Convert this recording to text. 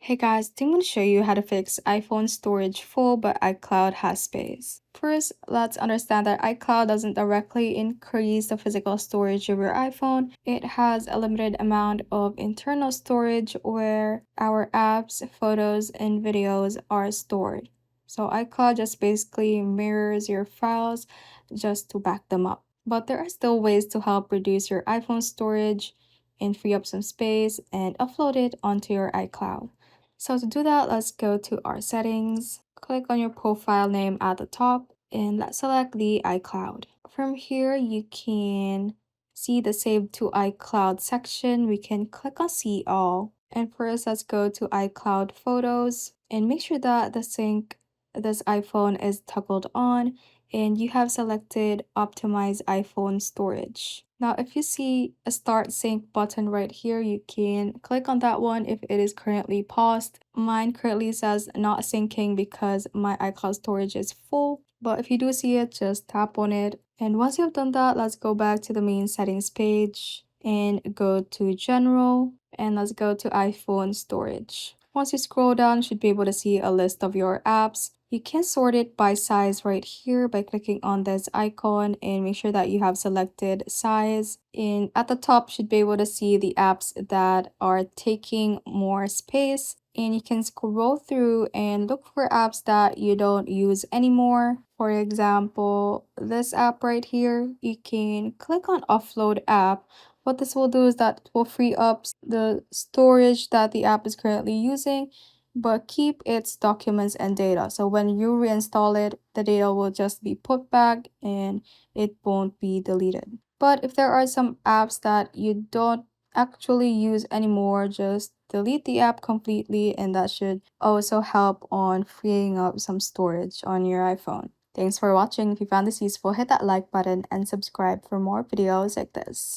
Hey guys, I'm going to show you how to fix iPhone storage full but iCloud has space. First, let's understand that iCloud doesn't directly increase the physical storage of your iPhone. It has a limited amount of internal storage where our apps, photos, and videos are stored. So iCloud just basically mirrors your files just to back them up. But there are still ways to help reduce your iPhone storage and free up some space and upload it onto your iCloud. So to do that, let's go to our settings, click on your profile name at the top, and let's select the iCloud. From here, you can see the Save to iCloud section. We can click on See All. And first, let's go to iCloud Photos and make sure that the sync this iPhone is toggled on and you have selected Optimize iPhone Storage. Now, if you see a Start Sync button right here, you can click on that one if it is currently paused. Mine currently says not syncing because my iCloud storage is full, but if you do see it, just tap on it. And once you have done that, let's go back to the main settings page and go to General, and let's go to iPhone Storage. Once you scroll down, you should be able to see a list of your apps. You can sort it by size right here by clicking on this icon and make sure that you have selected size. And at the top, you should be able to see the apps that are taking more space. And you can scroll through and look for apps that you don't use anymore. For example, this app right here, you can click on Offload App. What this will do is that it will free up the storage that the app is currently using, but keep its documents and data. So when you reinstall it, the data will just be put back and it won't be deleted. But if there are some apps that you don't actually use anymore, just delete the app completely, and that should also help on freeing up some storage on your iPhone. Thanks for watching. If you found this useful, hit that like button and subscribe for more videos like this.